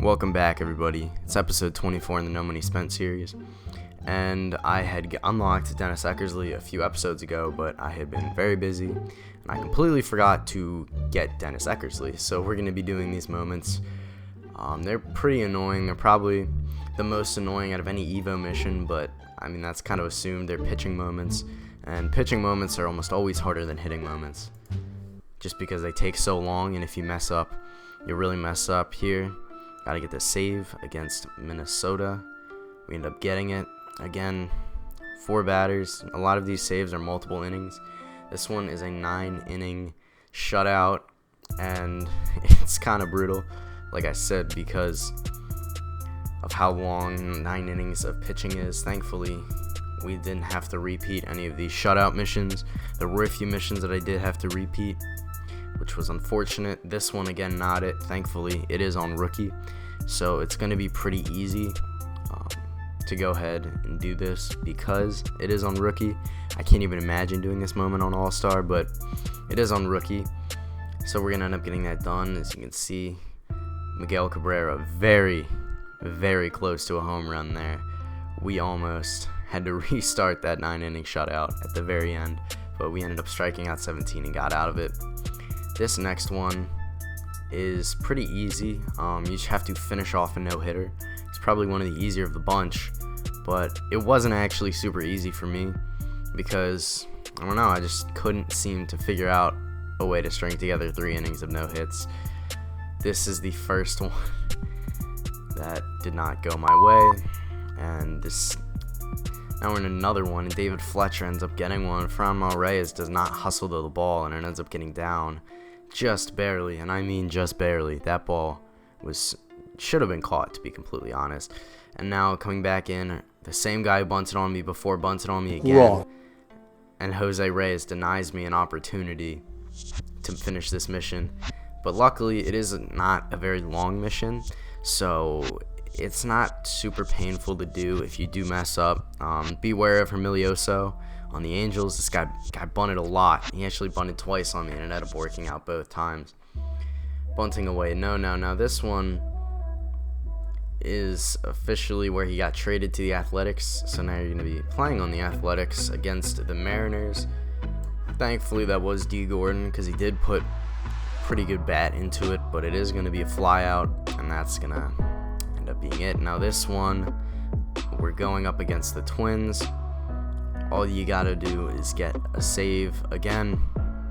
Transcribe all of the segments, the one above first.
Welcome back, everybody. It's episode 24 in the No Money Spent series, and I had unlocked Dennis Eckersley a few episodes ago, but I had been very busy, and I completely forgot to get Dennis Eckersley, so we're going to be doing these moments. They're pretty annoying. They're probably the most annoying out of any Evo mission, but I mean, that's kind of assumed. They're pitching moments, and pitching moments are almost always harder than hitting moments, just because they take so long, and if you mess up, you really mess up here. Gotta get the save against Minnesota. We end up getting it. Again, 4 batters. A lot of these saves are multiple innings. This one is a 9-inning shutout, and it's kind of brutal, like I said, because of how long 9 innings of pitching is. Thankfully, we didn't have to repeat any of these shutout missions. There were a few missions that I did have to repeat, which was unfortunate. This one, again, not it. Thankfully, it is on rookie, so it's going to be pretty easy to go ahead and do this because it is on rookie. I can't even imagine doing this moment on All-Star, but it is on rookie, so we're going to end up getting that done. As you can see, Miguel Cabrera very, very close to a home run there. We almost had to restart that 9-inning shutout at the very end, but we ended up striking out 17 and got out of it. This next one is pretty easy. You just have to finish off a no-hitter. It's probably one of the easier of the bunch, but it wasn't actually super easy for me because, I don't know, I just couldn't seem to figure out a way to string together 3 innings of no hits. This is the first one that did not go my way, and now we're in another one, and David Fletcher ends up getting one. Franmil Reyes does not hustle to the ball, and it ends up getting down just barely, and I mean just barely. That ball should have been caught, to be completely honest. And now coming back in, the same guy who bunted on me before bunted on me again. Wrong. And Jose Reyes denies me an opportunity to finish this mission. But luckily, it is not a very long mission, so it's not super painful to do if you do mess up. Beware of Hermilioso on the Angels. This guy bunted a lot. He actually bunted twice on me, and it ended up working out both times. Bunting away. No. This one is officially where he got traded to the Athletics, so now you're going to be playing on the Athletics against the Mariners. Thankfully, that was D. Gordon, because he did put pretty good bat into it, but it is going to be a flyout, and that's going to end up being it. Now this one, we're going up against the Twins. All you gotta do is get a save. Again,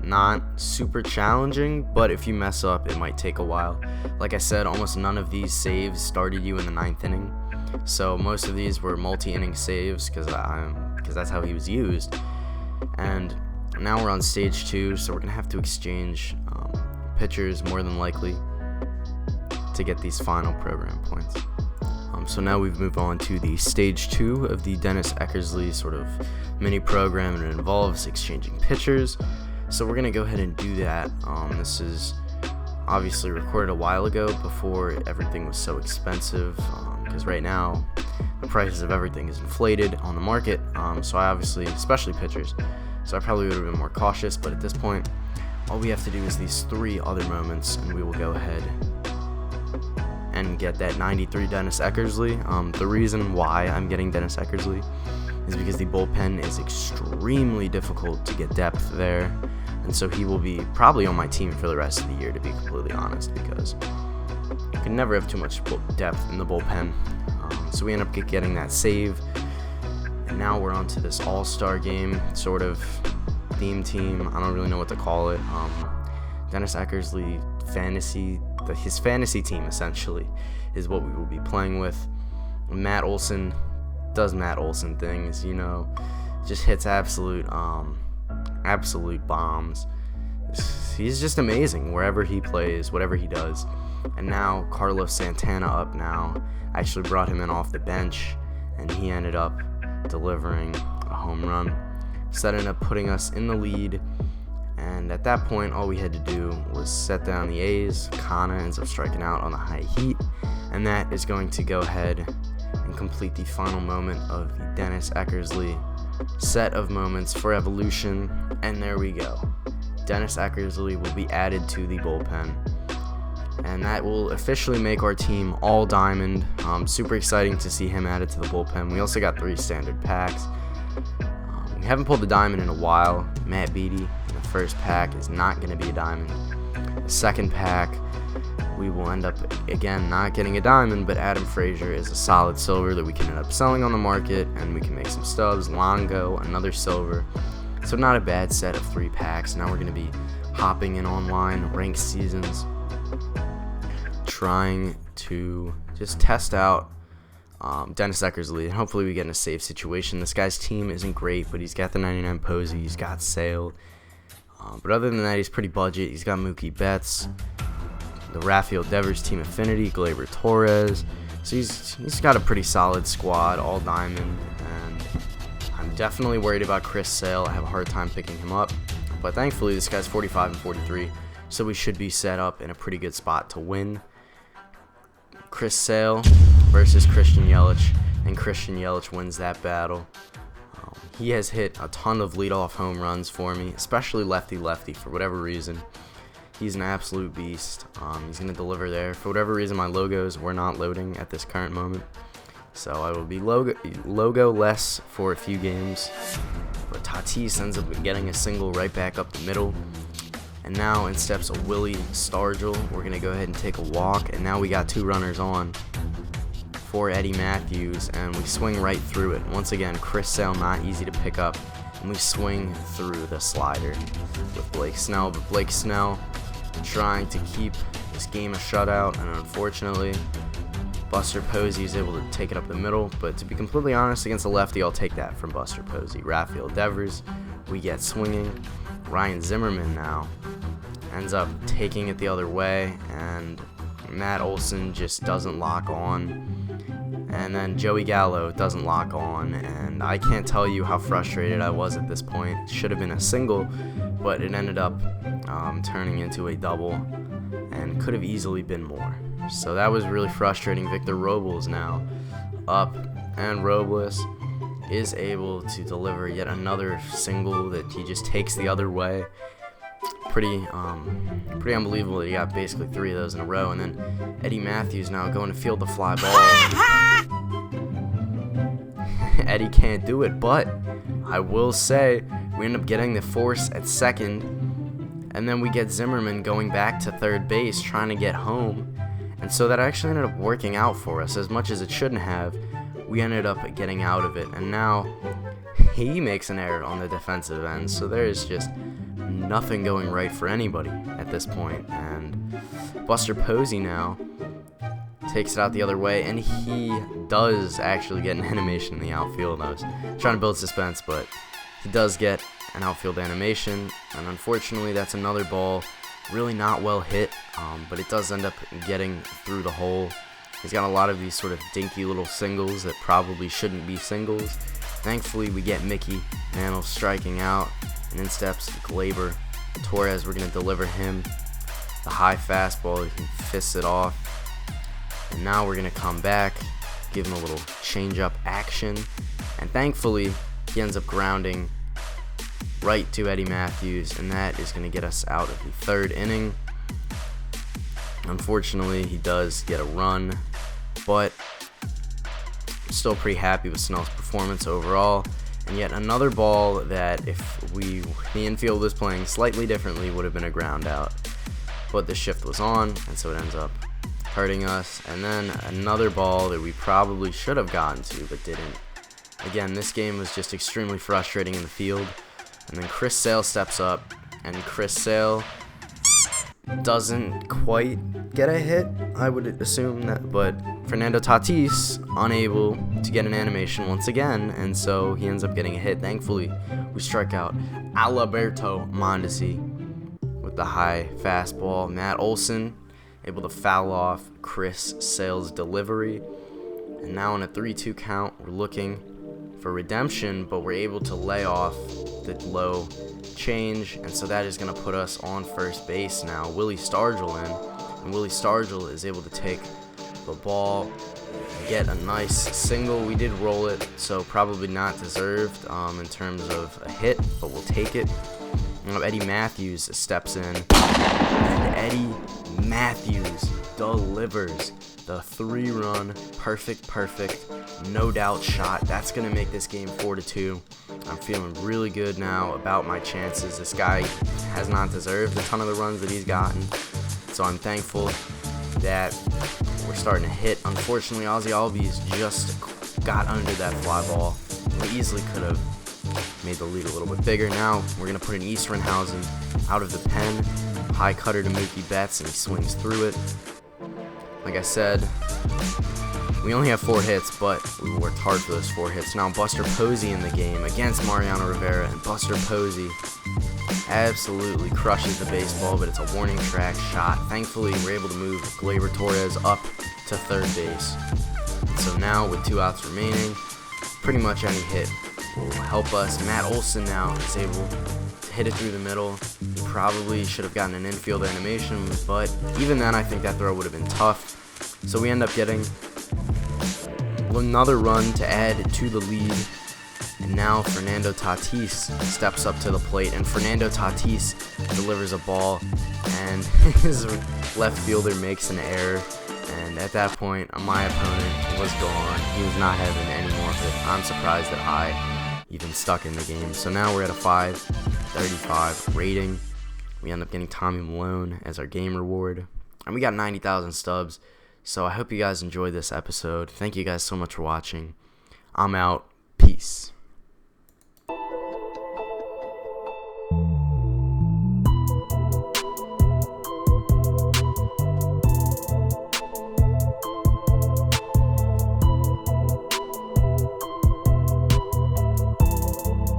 not super challenging, but if you mess up, it might take a while. Like I said, almost none of these saves started you in the 9th inning, so most of these were multi-inning saves because that's how he was used. And now we're on stage 2, so we're gonna have to exchange pitchers more than likely to get these final program points. So now we've moved on to the stage 2 of the Dennis Eckersley sort of mini program, and it involves exchanging pitchers. So we're going to go ahead and do that. This is obviously recorded a while ago before everything was so expensive, because right now the prices of everything is inflated on the market. So I obviously, especially pitchers, so I probably would have been more cautious, but at this point, all we have to do is these 3 other moments, and we will go ahead and get that 93 Dennis Eckersley. The reason why I'm getting Dennis Eckersley is because the bullpen is extremely difficult to get depth there, and so he will be probably on my team for the rest of the year, to be completely honest, because you can never have too much depth in the bullpen. So we end up getting that save, and now we're on to this all-star game sort of theme team. I don't really know what to call it. Dennis Eckersley his fantasy team essentially is what we will be playing with. Matt Olson does Matt Olson things, just hits absolute bombs. He's just amazing wherever he plays, whatever he does. And now Carlos Santana up now. I actually brought him in off the bench, and he ended up delivering a home run. So that ended up putting us in the lead. And at that point, all we had to do was set down the A's. Kana ends up striking out on the high heat, and that is going to go ahead and complete the final moment of the Dennis Eckersley set of moments for Evolution. And there we go. Dennis Eckersley will be added to the bullpen. and that will officially make our team all diamond. Super exciting to see him added to the bullpen. We also got 3 standard packs. We haven't pulled a diamond in a while. Matt Beatty in the first pack is not going to be a diamond. The second pack, we will end up, again, not getting a diamond, but Adam Frazier is a solid silver that we can end up selling on the market, and we can make some stubs. Longo, another silver. So not a bad set of 3 packs. Now we're going to be hopping in online, ranked seasons, trying to just test out Dennis Eckersley, and hopefully we get in a safe situation. This guy's team isn't great, but he's got the 99 Posey, he's got Sale. But other than that, he's pretty budget. He's got Mookie Betts, the Rafael Devers team affinity, Gleyber Torres. So he's got a pretty solid squad, all diamond, and I'm definitely worried about Chris Sale. I have a hard time picking him up, but thankfully this guy's 45 and 43, so we should be set up in a pretty good spot to win. Chris Sale versus Christian Yelich, and Christian Yelich wins that battle. He has hit a ton of leadoff home runs for me, especially lefty-lefty for whatever reason. He's an absolute beast. He's going to deliver there. For whatever reason, my logos were not loading at this current moment, so I will be logo less for a few games. But Tatis ends up getting a single right back up the middle. And now in steps a Willie Stargell. We're going to go ahead and take a walk. And now we got 2 runners on for Eddie Matthews. And we swing right through it. Once again, Chris Sale not easy to pick up. And we swing through the slider with Blake Snell. But Blake Snell trying to keep this game a shutout. And unfortunately, Buster Posey is able to take it up the middle. But to be completely honest, against a lefty, I'll take that from Buster Posey. Rafael Devers, we get swinging. Ryan Zimmerman now ends up taking it the other way, and Matt Olson just doesn't lock on, and then Joey Gallo doesn't lock on, and I can't tell you how frustrated I was at this point. It should have been a single, but it ended up turning into a double, and could have easily been more. So that was really frustrating. Victor Robles now up, and Robles is able to deliver yet another single that he just takes the other way. Pretty unbelievable that he got basically 3 of those in a row. And then Eddie Matthews now going to field the fly ball. Eddie can't do it, but I will say we end up getting the force at second, and then we get Zimmerman going back to third base trying to get home, and so that actually ended up working out for us as much as it shouldn't have. We ended up getting out of it, and now he makes an error on the defensive end, so there is just nothing going right for anybody at this point. And Buster Posey now takes it out the other way, and he does actually get an animation in the outfield. I was trying to build suspense, but he does get an outfield animation, and unfortunately that's another ball really not well hit, but it does end up getting through the hole. He's got a lot of these sort of dinky little singles that probably shouldn't be singles. Thankfully, we get Mickey Mantle striking out, and in steps Gleyber Torres. We're going to deliver him the high fastball. He can fist it off. And now we're going to come back, give him a little change-up action, and thankfully, he ends up grounding right to Eddie Matthews, and that is going to get us out of the 3rd inning. Unfortunately, he does get a run, but I'm still pretty happy with Snell's performance overall. And yet another ball that if the infield was playing slightly differently would have been a ground out. But the shift was on, and so it ends up hurting us. And then another ball that we probably should have gotten to but didn't. Again, this game was just extremely frustrating in the field. And then Chris Sale steps up, and Chris Sale doesn't quite get a hit, I would assume that, but Fernando Tatis unable to get an animation once again, and so he ends up getting a hit. Thankfully, we strike out Alberto Mondesi with the high fastball. Matt Olson able to foul off Chris Sale's delivery, and now on a 3-2 count, we're looking for redemption, but we're able to lay off the low change, and so that is going to put us on first base now. Willie Stargell in, and Willie Stargell is able to take the ball, get a nice single. We did roll it, so probably not deserved in terms of a hit, but we'll take it. Eddie Matthews steps in, and Eddie Matthews delivers the 3-run, perfect, no doubt shot. That's going to make this game 4-2. I'm feeling really good now about my chances. This guy has not deserved a ton of the runs that he's gotten, so I'm thankful that we're starting to hit. Unfortunately, Ozzy Albies just got under that fly ball. We easily could have made the lead a little bit bigger. Now we're going to put an Easternhausen out of the pen. High cutter to Mookie Betts, and he swings through it. Like I said, we only have 4 hits, but we worked hard for those 4 hits. Now Buster Posey in the game against Mariano Rivera, and Buster Posey absolutely crushes the baseball, but it's a warning track shot. Thankfully, we're able to move Gleyber Torres up to third base. So now, with 2 outs remaining, pretty much any hit will help us. Matt Olson now is able to hit it through the middle. He probably should have gotten an infield animation, but even then, I think that throw would have been tough. So we end up getting another run to add to the lead. And now Fernando Tatis steps up to the plate, and Fernando Tatis delivers a ball, and his left fielder makes an error. And at that point, my opponent was gone. He was not having any more of it. I'm surprised that I even stuck in the game. So now we're at a 535 rating. We end up getting Tommy Malone as our game reward. And we got 90,000 stubs. So I hope you guys enjoyed this episode. Thank you guys so much for watching. I'm out. Peace.